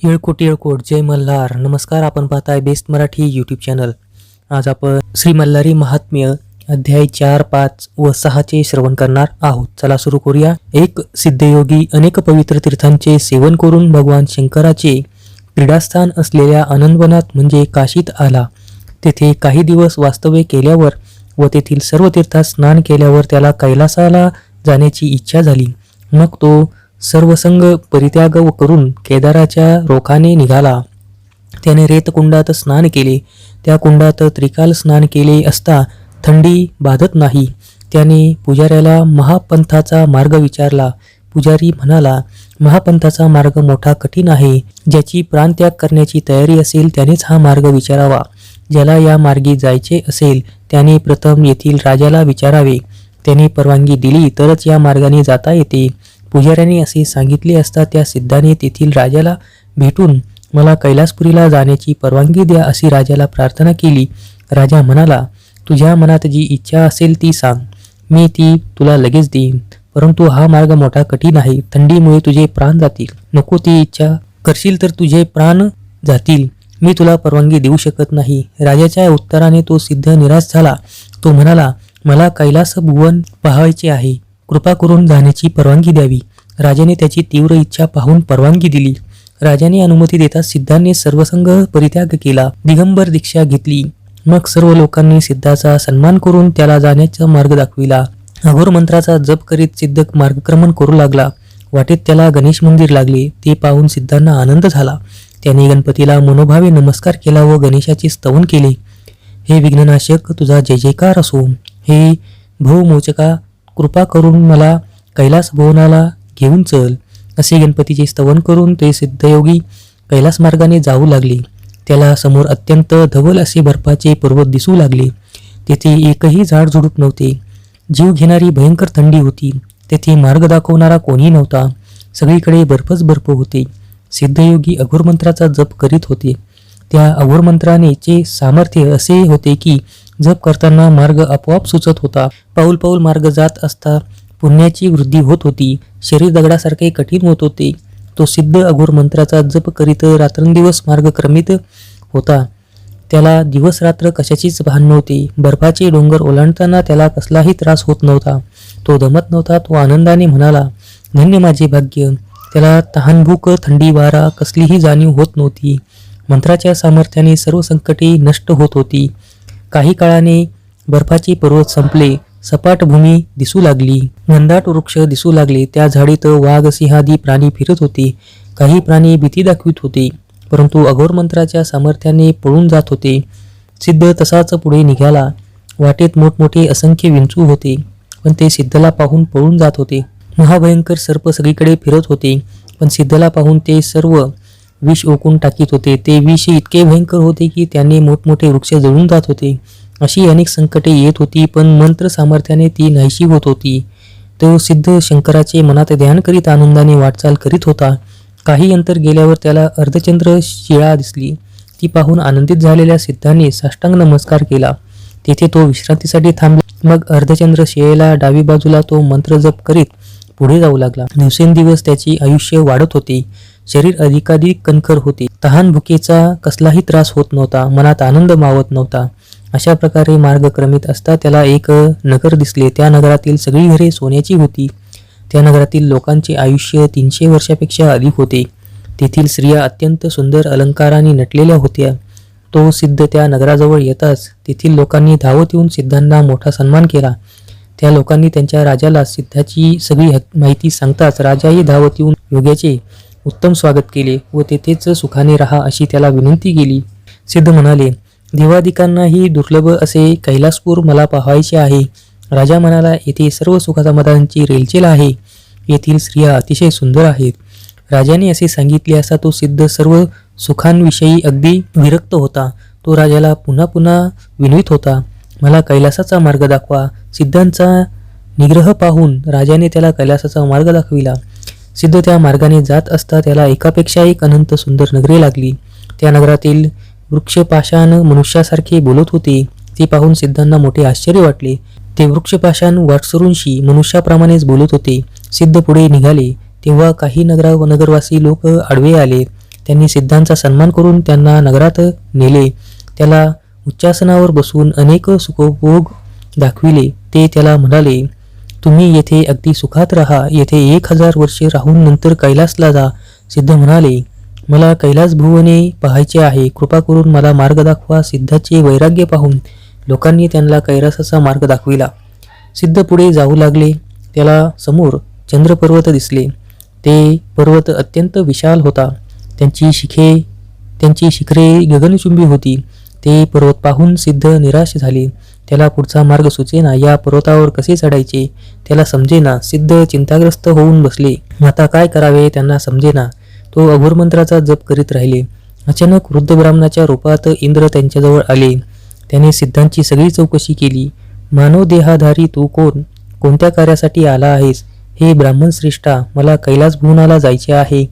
येळकोट येळकोट जय मल्हार. नमस्कार, आपण पाहताय बेस्ट मराठी यूट्यूब चॅनल. आज आपण श्री मल्हारी महात्म्य अध्याय 4, 5 व 6 चे श्रवण करणार आहोत. चला सुरू करूया. एक सिद्धयोगी अनेक पवित्र तीर्थांचे सेवन करून भगवान शंकराचे क्रीडास्थान असलेल्या आनंदवनात म्हणजे काशीत आला. तेथे काही दिवस वास्तव्य केल्यावर व तेथील सर्व तीर्थात स्नान केल्यावर त्याला कैलासाला जाण्याची इच्छा झाली. मग तो सर्वसंग परित्याग करून केदाराच्या रोखाने निघाला. त्याने रेतकुंडात स्नान केले. त्या कुंडात त्रिकाल स्नान केले असता थंडी बाधत नाही. त्याने पुजाऱ्याला महापंथाचा मार्ग विचारला. पुजारी म्हणाला, महापंथाचा मार्ग मोठा कठीण आहे. ज्याची प्राणत्याग करण्याची तयारी असेल त्यानेच हा मार्ग विचारावा. ज्याला या मार्गी जायचे असेल त्याने प्रथम येथील राजाला विचारावे. त्याने परवानगी दिली तरच या मार्गाने जाता येते. पुजाऱ्याने असे सांगितले असता त्या सिद्धाने तेथील राजाला भेटून मला कैलासपुरीला जाण्याची परवानगी द्या अशी राजाला प्रार्थना केली. राजा म्हणाला, तुझ्या मनात जी इच्छा असेल ती सांग, मी ती तुला लगेच देईन. परंतु हा मार्ग मोठा कठीण आहे. थंडीमुळे तुझे प्राण जातील. नको ती इच्छा करशील तर तुझे प्राण जातील. मी तुला परवानगी देऊ शकत नाही. राजाच्या उत्तराने तो सिद्ध निराश झाला. तो म्हणाला, मला कैलास भुवन पाहायचे आहे. कृपा करून जाण्याची परवानगी द्यावी. राजाने त्याची तीव्र इच्छा पाहून परवानगी दिली. राजाने अनुमती देताच सिद्धांनी सर्वसंग परित्याग केला. दिगंबर दीक्षा घेतली. मग सर्व लोकांनी सिद्धाचा सन्मान करून त्याला जाण्याचा मार्ग दाखविला. अघोर मंत्राचा जप करीत सिद्ध मार्गक्रमण करू लागला. वाटेत त्याला गणेश मंदिर लागले. ते पाहून सिद्धांना आनंद झाला. त्याने गणपतीला मनोभावे नमस्कार केला व गणेशाचे स्तवन केले. हे विघ्ननाशक, तुझा जय जयकार असो. हे भवमोचका, कृपा करून मला कैलास भवनाला घेऊन चल. असे गणपतीचे स्तवन करून ते सिद्धयोगी कैलास मार्गाने जाऊ लागले. त्याला समोर अत्यंत धवल असे बर्फाचे पर्वत दिसू लागले. तेथे एकही झाड झुडूप नव्हते. जीव घेणारी भयंकर थंडी होती. तेथे मार्ग दाखवणारा कोणी नव्हता. सगळीकडे बर्फच बर्फ होते. सिद्धयोगी अघोर मंत्राचा जप करीत होते. त्या अघोर मंत्रानेचे सामर्थ्य असे होते की जप करताना मार्ग आपोआप सुचत होता. पाऊल पाऊल मार्ग जात असता पुण्याची वृद्धी होत होती. शरीर दगडासारखे कठीण होत होते. तो सिद्ध अघोर मंत्राचा जप करीत रात्रंदिवस मार्ग क्रमित होता. त्याला दिवस रात्र कशाचीच भान नव्हते. बर्फाचे डोंगर ओलांडताना त्याला कसलाही त्रास होत नव्हता. तो दमत नव्हता. तो आनंदाने म्हणाला, धन्य माझे भाग्य. त्याला तहानभूक, थंडी, वारा कसलीही जाणीव होत नव्हती. मंत्राच्या सामर्थ्याने सर्व संकटे नष्ट होत होती. काही काळाने बर्फाचे पर्वत संपले. सपाट भूमी दिसू लागली. घनदाट वृक्ष दिसू लागले. त्या झाडीत वाघ, सिंहादी प्राणी फिरत होते. काही प्राणी भीती दाखवित होते, परंतु अघोर मंत्राच्या सामर्थ्याने पळून जात होते. सिद्ध तसाच पुढे निघाला. वाटेत मोठमोठे असंख्य विंचू होते, पण ते सिद्धला पाहून पळून जात होते. महाभयंकर सर्प सगळीकडे फिरत होते, पण सिद्धला पाहून ते सर्व विष ओकून टाकीत होते. ते विष इतके भयंकर होते की त्याने मोठमोठे वृक्ष जळून जात होते. अशी अनेक संकटे येत होती, पण मंत्र सामर्थ्याने ती नाहीशी होत होती. तो सिद्ध शंकराचे मनात ध्यान करीत आनंदाने वाटचाल करीत होता. काही अंतर गेल्यावर त्याला अर्धचंद्र शिळा दिसली. ती पाहून आनंदित झालेल्या सिद्धाने साष्टांग नमस्कार केला. तेथे तो विश्रांतीसाठी थांबला. मग अर्धचंद्र शिळेला डावी बाजूला तो मंत्र जप करीत पुढे जाऊ लागला. दिवसेंदिवस त्याचे आयुष्य वाढत होते. शरीर अधिकाधिक कणखर होते. तहान भुकेचा कसलाही त्रास होत नव्हता. मनात आनंद मावत नव्हता. अशा प्रकारे मार्ग क्रमित असता त्याला एक नगर दिसले. त्या नगरातील सगळी घरे सोन्याची होती. त्या नगरातील लोकांचे आयुष्य 300 वर्षापेक्षा अधिक होते. तेथील स्त्रिया अत्यंत सुंदर अलंकाराने नटलेल्या होत्या. तो सिद्ध त्या नगराजवळ येताच तेथील लोकांनी धावत येऊन सिद्धांना मोठा सन्मान केला. त्या लोकांनी त्यांच्या राजाला सिद्धाची सगळी माहिती सांगताच राजाही धावत येऊन योग्याचे उत्तम स्वागत केले व तेथेच सुखाने राहा अशी त्याला विनंती केली. सिद्ध म्हणाले, देवादिकांनाही दुर्लभ असे कैलासपूर मला पाहायचे आहे. राजा म्हणाला, येथे सर्व सुखसमाधानांची रेलचेल आहे. येथील स्त्रिया अतिशय सुंदर आहेत. राजाने असे सांगितले असता तो सिद्ध सर्व सुखांविषयी अगदी विरक्त होता. तो राजाला पुन्हा पुन्हा विनवित होता, मला कैलासाचा मार्ग दाखवा. सिद्धांचा निग्रह पाहून राजाने त्याला कैलासाचा मार्ग दाखविला. सिद्ध त्या मार्गाने जात असता त्याला एकापेक्षा एक अनंत सुंदर नगरे लागली. त्या नगरातील वृक्षपाषाण मनुष्यासारखे बोलत होते. ते पाहून सिद्धांना मोठे आश्चर्य वाटले. ते वृक्षपाषाण वाटसरूंशी मनुष्याप्रमाणेच बोलत होते. सिद्ध पुढे निघाले तेव्हा काही नगरवासी लोक आडवे आले. त्यांनी सिद्धांचा सन्मान करून त्यांना नगरात नेले. त्याला उच्चासनावर बसून अनेक सुखभोग दाखविले. ते त्याला म्हणाले, तुम्ही येथे अगदी सुखात राहा. येथे 1000 वर्षे राहून नंतर कैलासला जा. सिद्ध म्हणाले, मला कैलास भुवने पाहायचे आहे. कृपा करून मला मार्ग दाखवा. सिद्धाचे वैराग्य पाहून लोकांनी त्यांना कैलासाचा मार्ग दाखविला. सिद्ध पुढे जाऊ लागले. त्याला समोर चंद्रपर्वत दिसले. ते पर्वत अत्यंत विशाल होता. त्यांची शिखरे गगनचुंबी होती. ते पर्वत पाहून सिद्ध निराश झाले. त्याला पुढचा मार्ग सुचेना. या पर्वतावर कसे चढायचे त्याला समजेना. सिद्ध चिंताग्रस्त होऊन बसले. आता काय करावे त्यांना समजेना. तो अघोर मंत्राचा जप करीत राहिले. अचानक वृद्ध ब्राह्मणाच्या रूपात इंद्र त्यांच्याजवळ आले. त्याने सिद्धांची सगळी चौकशी केली. मानव देहाधारी तू कोण? कोणत्या कार्यासाठी आला आहेस? हे ब्राह्मण श्रेष्ठा, मला कैलास भुवनाला जायचे आहे.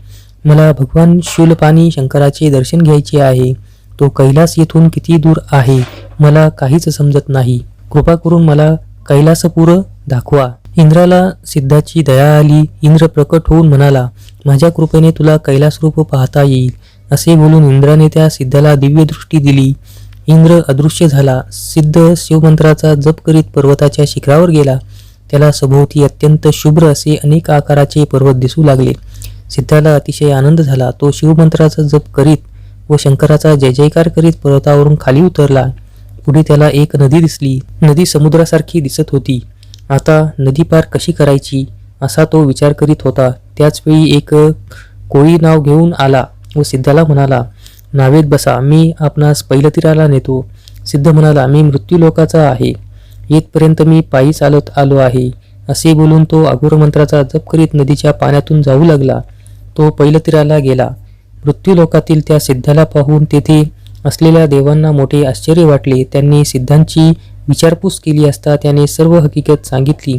मला भगवान शूलपाणी शंकराचे दर्शन घ्यायचे आहे. तो कैलास येथून किती दूर आहे मला काहीच समजत नाही. कृपा करून मला कैलासपूर दाखवा. इंद्राला सिद्धाची दया आली. इंद्र प्रकट होऊन म्हणाला, माझ्या कृपेने तुला कैलास रूप पाहता येईल. असे बोलून इंद्राने त्या सिद्धाला दिव्य दृष्टी दिली. इंद्र अदृश्य झाला. सिद्ध शिवमंत्राचा जप करीत पर्वताच्या शिखरावर गेला. त्याला सभोवती अत्यंत शुभ्र असे अनेक आकाराचे पर्वत दिसू लागले. सिद्धाला अतिशय आनंद झाला. तो शिवमंत्राचा जप करीत व शंकराचा जय जयकार करीत पर्वतावरून खाली उतरला. पुढे त्याला एक नदी दिसली. नदी समुद्रासारखी दिसत होती. आता नदी पार कशी करायची असा तो विचार करीत होता. त्याचवेळी एक कोळी नाव घेऊन आला व सिद्धाला म्हणाला, नावेत बसा, मी आपणास पैलतीराला नेतो. सिद्ध म्हणाला, मी मृत्यूलोकाचा आहे. येथपर्यंत मी पायी चालत आलो आहे. असे बोलून तो अघोर मंत्राचा जप करीत नदीच्या पाण्यातून जाऊ लागला. तो पैलतीराला गेला. मृत्यूलोकातील त्या सिद्धाला पाहून तेथे असलेल्या देवांना मोठे आश्चर्य वाटले. त्यांनी सिद्धांची विचारपूस केली असता त्याने सर्व हकीकत सांगितली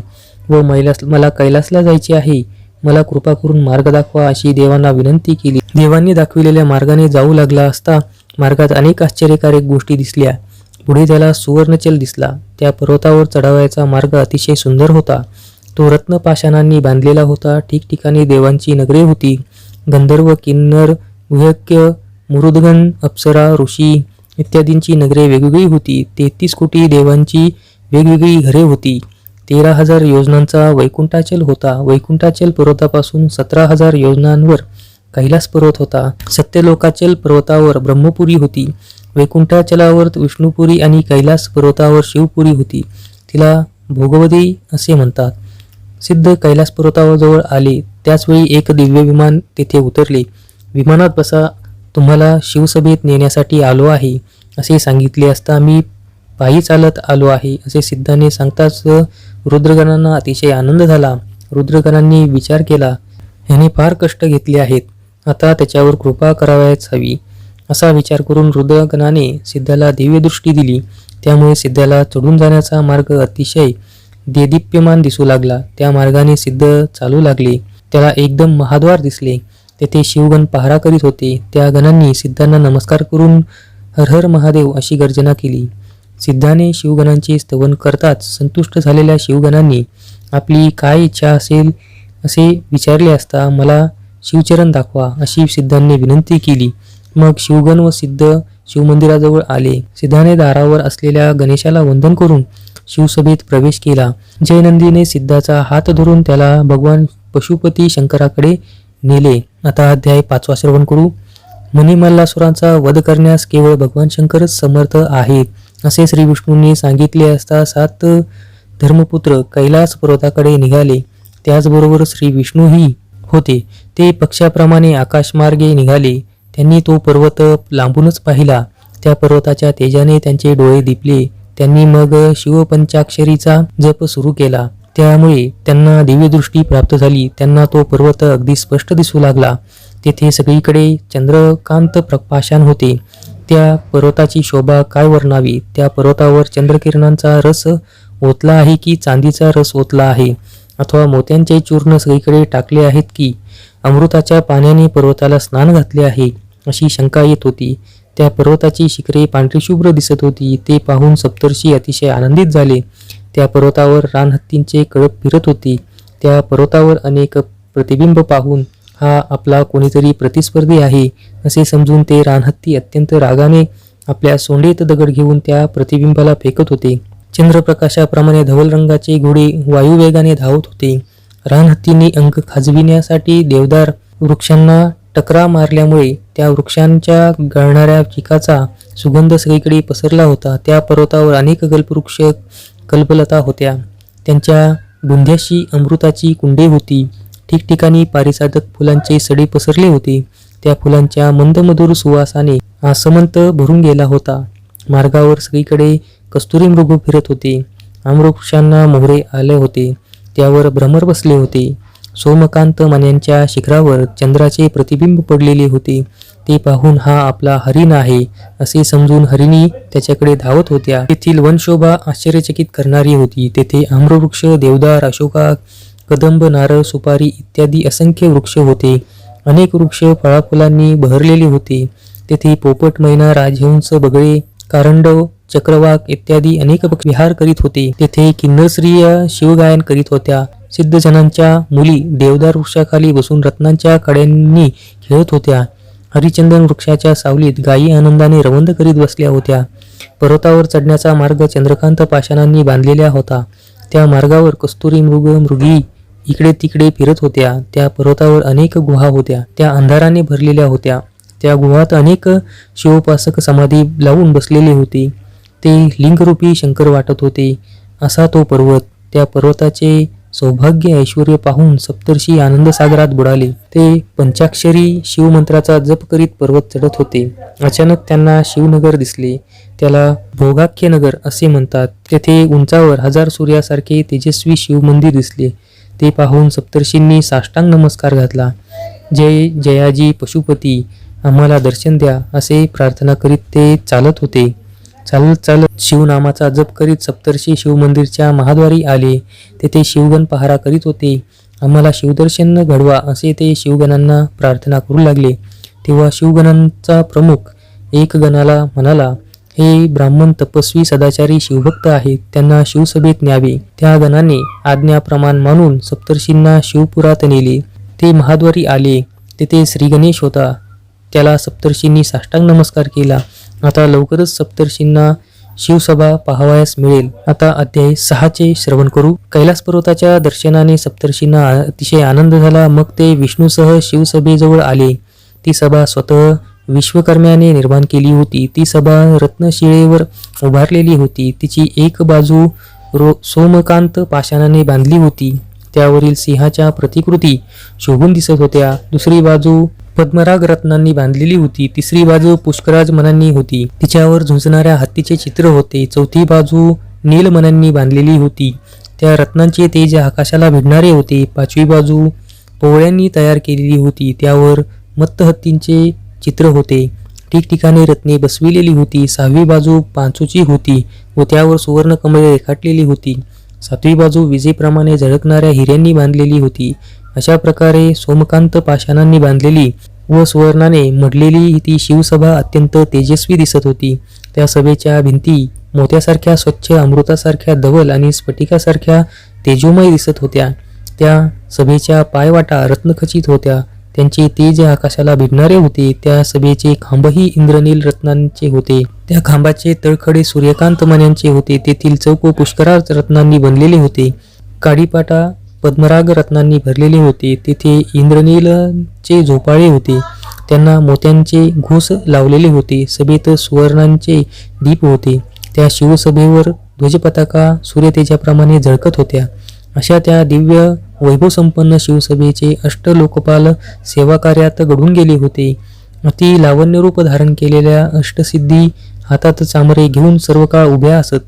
व मला कैलासला जायचे आहे. मला कृपा करून मार्ग दाखवा अशी देवांना विनंती केली. देवांनी दाखविलेल्या मार्गाने जाऊ लागला असता मार्गात अनेक आश्चर्यकारक गोष्टी दिसल्या. पुढे त्याला सुवर्णचल दिसला. त्या पर्वतावर चढावयाचा मार्ग अतिशय सुंदर होता. तो रत्नपाषाणांनी बांधलेला होता. ठिकठिकाणी देवांची नगरे होती. गंधर्व, किन्नर, गुह्यक्य, मुरुदगण, अप्सरा, ऋषी इत्यादींची नगरे वेगवेगळी होती. 33 कोटी देवांची वेगवेगळी घरे होती. 13,000 योजनांचा वैकुंठाचल होता. वैकुंठाचल पर्वतापासून 17,000 योजनांवर कैलास पर्वत होता. सत्यलोकाचल पर्वतावर ब्रह्मपुरी होती. वैकुंठाचलावर विष्णुपुरी आणि कैलास पर्वतावर शिवपुरी होती. तिला भोगवती असे म्हणतात. सिद्ध कैलास पर्वतावर जवळ आले. त्याचवेळी एक दिव्य विमान तेथे उतरले. विमानात बसा, तुम्हाला शिवसभेत नेण्यासाठी आलो आहे असे सांगितले असता मी पायी चालत आलो आहे असे सिद्धाने सांगताच रुद्रगणांना अतिशय आनंद झाला. रुद्रगणांनी विचार केला, ह्याने फार कष्ट घेतले आहेत. आता त्याच्यावर कृपा करावयाच हवी. असा विचार करून रुद्रगणाने सिद्धाला दिव्य दृष्टी दिली. त्यामुळे सिद्धाला चढून जाण्याचा मार्ग अतिशय देदीप्यमान दिसू लागला. त्या मार्गाने सिद्ध चालू लागले. त्याला एकदम महाद्वार दिसले. तेथे शिवगण पहारा करीत होते. त्या गणांनी सिद्धांना नमस्कार करून हर हर महादेव अशी गर्जना केली. सिद्धाने शिवगणांचे स्तवन करताच संतुष्ट झालेल्या शिवगणांनी आपली काय इच्छा असेल असे विचारले असता मला शिवचरण दाखवा अशी सिद्धांनी विनंती केली. मग शिवगण व सिद्ध शिवमंदिराजवळ आले. सिद्धाने दारावर असलेल्या गणेशाला वंदन करून शिवसभेत प्रवेश केला. जयनंदीने सिद्धाचा हात धरून त्याला भगवान पशुपती शंकराकडे नेले. आता अध्याय 5 श्रवण करू. मणिमल्लासुरांचा वध करण्यास केवळ भगवान शंकरच समर्थ आहेत असे श्री विष्णूंनी सांगितले असता 7 धर्मपुत्र कैलास पर्वताकडे निघाले. त्याचबरोबर श्री विष्णूही होते. ते पक्षाप्रमाणे आकाशमार्गे निघाले. त्यांनी तो पर्वत लांबूनच पाहिला. त्या पर्वताच्या तेजाने त्यांचे डोळे दिपले. त्यांनी मग शिवपंचाक्षरीचा जप सुरू केला. त्यामुळे त्यांना दिव्यदृष्टी प्राप्त झाली. त्यांना तो पर्वत अगदी स्पष्ट दिसू लागला. तेथे सगळीकडे चंद्रकांत प्रकाशन होते. त्या पर्वताची शोभा काय वर्णावी. त्या पर्वतावर चंद्रकिरणांचा रस ओतला आहे की चांदीचा रस ओतला आहे, अथवा मोत्यांचे चूर्ण सगळीकडे टाकले आहेत की अमृताच्या पाण्याने पर्वताला स्नान घातले आहे अशी शंका येत होती. त्या पर्वताची शिखरे पांढरीशुभ्र दिसत होती. ते पाहून सप्तर्षी अतिशय आनंदित झाले. त्या पर्वतावर रानहत्तींचे कळप फिरत होती. त्या पर्वतावर अनेक प्रतिबिंब पाहून हा आपला कोणीतरी प्रतिस्पर्धी आहे असे समजून ते रानहत्ती अत्यंत रागाने आपल्या सोंडेत दगड घेऊन त्या प्रतिबिंबाला फेकत होते. चंद्रप्रकाशाप्रमाणे धवल रंगाचे घोडे वायुवेगाने धावत होते. रानहत्तींनी अंक खाजविण्यासाठी देवदार वृक्षांना टकरा मारल्यामुळे त्या वृक्षांच्या गळणाऱ्या चिकाचा सुगंध सगळीकडे पसरला होता. त्या पर्वतावर अनेक कल्पवृक्ष कल्पलता होत्या. त्यांच्या बुंध्याशी अमृताची कुंडे होती. ठिकठिकाणी पारिजातक फुलांचे सडे पसरले होते. त्या फुलांच्या मंदमधुर सुवासाने आसमंत भरून गेला होता. मार्गावर सगळीकडे कस्तुरी मृग फिरत होते. आम्रवृक्षांना मोहरे आले होते. त्यावर भ्रमर बसले होते. सोमकांत मण्यांच्या शिखरावर चंद्राचे प्रतिबिंब पडलेले होते. ते पाहून हा आपला हरिण आहे असे समजून हरिणी त्याच्याकडे धावत होत्या. तेथील वनशोभा आश्चर्यचकित करणारी होती. तेथे आम्रवृक्ष, देवदार, अशोका, कदंब, नारळ, सुपारी इत्यादी असंख्य वृक्ष होते. अनेक वृक्ष फळाफुलांनी बहरलेले होते. तेथे पोपट, मैना, राजहंस, बगळे, कारंडव, चक्रवाक इत्यादी अनेक पक्षी विहार करीत होते. तेथे किन्नर स्त्रिया शिवगायन करीत होत्या. सिद्धजनांच्या मुली देवदार वृक्षाखाली बसून रत्नांच्या कड्यांनी खेळत होत्या. हरिचंदन वृक्षाच्या सावलीत गायी आनंदाने रवंद करीत बसल्या होत्या. पर्वतावर चढण्याचा मार्ग चंद्रकांत पाषाणांनी बांधलेला होता. त्या मार्गावर कस्तुरी मृग, मृगी इकडे तिकडे फिरत होत्या. त्या पर्वतावर अनेक गुहा होत्या. त्या अंधाराने भरलेल्या होत्या. त्या गुहात अनेक शिवोपासक समाधी लावून बसलेले होते. ते लिंगरूपी शंकर वाटत होते. असा तो पर्वत. त्या पर्वताचे सौभाग्य ऐश्वर्य पाहून सप्तर्षी आनंदसागरात बुडाले. ते पंचाक्षरी शिवमंत्राचा जप करीत पर्वत चढत होते. अचानक त्यांना शिवनगर दिसले. त्याला भोगाख्य नगर असे म्हणतात. तेथे उंचावर हजार सूर्यासारखे तेजस्वी शिवमंदिर दिसले. ते पाहून सप्तर्षींनी साष्टांग नमस्कार घातला. जय जयाजी पशुपती, आम्हाला दर्शन द्या असे प्रार्थना करीत ते चालत होते. चालत चालत शिवनामाचा जप करीत सप्तर्षी शिवमंदिरच्या महाद्वारी आले. तेथे शिवगण पहारा करीत होते. आम्हाला शिवदर्शन घडवा असे ते शिवगणांना प्रार्थना करू लागले. तेव्हा शिवगणांचा प्रमुख एक गणाला म्हणाला, हे ब्राह्मण तपस्वी सदाचारी शिवभक्त आहेत, त्यांना शिवसभेत न्यावे. त्या गणाने आज्ञाप्रमाण मानून सप्तर्षींना शिवपुरात नेले. ते महाद्वारी आले. तेथे श्रीगणेश होता. त्याला सप्तर्षींनी साष्टांग नमस्कार केला. आता लवकरच सप्तर्षींना शिवसभा पाहावयास मिळेल. आता अध्याय 6 श्रवण करू. कैलास पर्वताच्या दर्शनाने सप्तर्षींना अतिशय आनंद झाला. मग ते विष्णूसह शिवसभेजवळ आले. ती सभा स्वतः विश्वकर्म्याने निर्माण केली होती. ती सभा रत्नशिळेवर उभारलेली होती. तिची एक बाजू सोमकांत पाषाणाने बांधली होती. त्यावरील सिंहाच्या प्रतिकृती शोभून दिसत होत्या. दुसरी बाजू पद्मराग रत्नांनी बांधलेली होती. तिसरी बाजू पुष्कराज मण्यांनी होती. तिच्यावर झुंजणाऱ्या हत्तीचे चित्र होते. चौथी बाजू नीलमण्यांनी बांधलेली होती. त्या रत्नांचे तेज आकाशाला भिडणारे होते. पाचवी बाजू पोवळ्यांनी तयार केलेली होती. त्यावर मत्त हत्तींचे चित्र होते. ठिकठिकाणी रत्ने बसविलेली होती. सहावी बाजू पांचूची होती व त्यावर सुवर्णकमळे रेखाटलेली होती. सातवी बाजू विजेप्रमाणे झळकणाऱ्या हिऱ्यांनी बांधलेली होती. अशा प्रकारे सोमकांत पाषाणांनी बांधलेली व सुवर्णाने मढलेली ती शिवसभा अत्यंत तेजस्वी दिसत होती. त्या सभेच्या भिंती मोत्यासारख्या स्वच्छ, अमृतासारख्या धवल आणि स्फटिकासारख्या तेजोमय दिसत होत्या. त्या सभेच्या पायवाटा रत्नखचित होत्या. त्यांचे तेज आकाशाला भिडणारे होते. त्या सभेचे खांबही इंद्रनील रत्नांचे होते. त्या खांबाचे तळखडे सूर्यकांत मण्यांचे होते. तेथील चौक पुष्कराज रत्नांनी बनलेले होते. काडीपाटा पद्मराग रत्नांनी भरलेले होते. तेथे इंद्रनीलचे झोपाळे होते. त्यांना मोत्यांचे घोस लावलेले होते. सभेत सुवर्णांचे दीप होते. त्या शिवसभेवर ध्वजपताका सूर्यतेजाप्रमाणे झळकत होत्या. अशा त्या दिव्य वैभवसंपन्न शिवसभेचे अष्टलोकपाल सेवाकार्यात घडून गेले होते. अति लावण्यरूप धारण केलेल्या अष्टसिद्धी हातात चामरे घेऊन सर्व काळ उभ्या असत.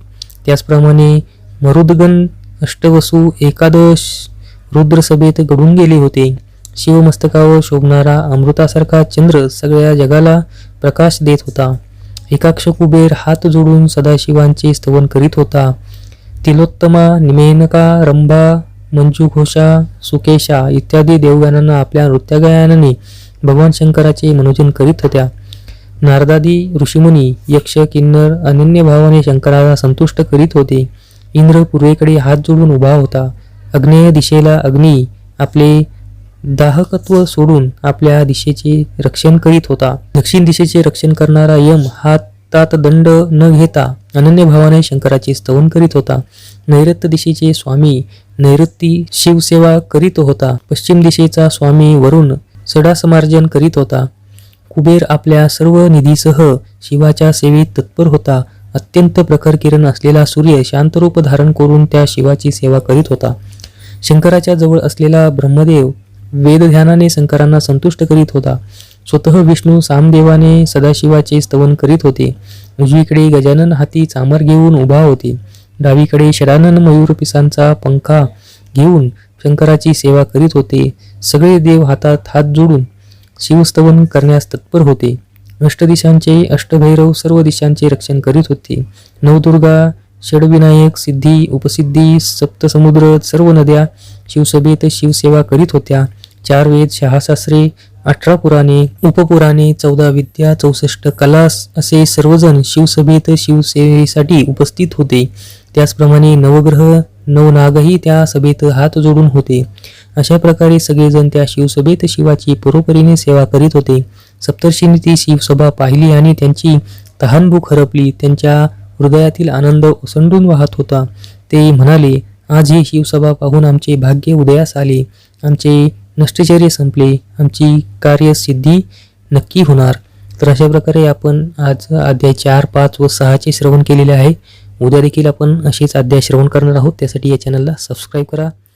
त्याचप्रमाणे मरुदगण, अष्टवसू, एकादश रुद्रसभेत घडून गेले होते. शिवमस्तकावर शोभणारा अमृतासारखा चंद्र सगळ्या जगाला प्रकाश देत होता. एकाक्ष कुबेर हात जोडून सदाशिवांचे स्तवन करीत होता. तिलोत्तमा, मेनका, रंभा, मंजुघोषा, सुकेशा इत्यादी देवगणांना आपल्या नृत्यगायनाने भगवान शंकराचे मनोजन करीत होत्या. नारदादी ऋषीमुनी, यक्ष, किन्नर अनन्य भावाने शंकराला संतुष्ट करीत होते. इंद्र पूर्वेकडे हात जोडून उभा होता. अग्नेय दिशेला अग्नी आपले दाहकत्व सोडून आपल्या दिशेचे रक्षण करीत होता. दक्षिण दिशेचे रक्षण करणारा यम हातात दंड न घेता अनन्य भावाने शंकराचे स्तवन करीत होता. नैऋत्य दिशेचे स्वामी नैऋत्ती शिवसेवा करीत होता. पश्चिम दिशेचा स्वामी वरुण सडासमार्जन करीत होता. कुबेर आपल्या सर्व निधीसह शिवाच्या सेवेत तत्पर होता. अत्यंत प्रखर किरण असलेला सूर्य शांतरूप धारण करून त्या शिवाची सेवा करीत होता. शंकराच्या जवळ असलेला ब्रह्मदेव वेदध्यानाने शंकरांना संतुष्ट करीत होता. स्वतः विष्णू सामदेवाने सदाशिवाचे स्तवन करीत होते. उजवीकडे गजानन हाती चामर घेऊन उभा होते. डावीकडे षडानन मयूर पिसांचा पंखा घेऊन शंकराची सेवा करीत होते. सगळे देव हातात हात जोडून शिवस्तवन करण्यास तत्पर होते. अष्टदिशांचे अष्टभैरव सर्व दिशांचे रक्षण करीत होते. नवदुर्गा षडविनायक सिद्धी उपसिद्धी सप्तसमुद्र सर्व नद्या शिवसभेत शिवसेवा करीत होत्या. 4 वेद 6 शास्त्रे 18 पुराणे उपपुराणे 14 विद्या 64 कला असे सर्वजण शिवसभेत शिवसेवेसाठी उपस्थित होते. त्याचप्रमाणे नवग्रह नवनागही त्या सभेत हात जोडून होते. अशा प्रकारे सगळेजण त्या शिवसभेत शिवाची परोपरीने सेवा करीत होते. सप्तर्षींनी ती शिवसभा पाहिली आणि त्यांची तहानभूक हरपली. त्यांच्या हृदयातील आनंद ओसंडून वाहत होता. ते म्हणाले, आज ही शिवसभा पाहून आमचे भाग्य उदयास आले. आमचे नष्टचर्य संपले. आमची कार्यसिद्धी नक्की होणार. तर अशा प्रकारे आपण आज अध्याय 4, 5 व 6 श्रवण केलेले आहे. उद्या देखील आपण असेच अध्याय श्रवण करणार आहोत. त्यासाठी या चॅनलला सबस्क्राईब करा.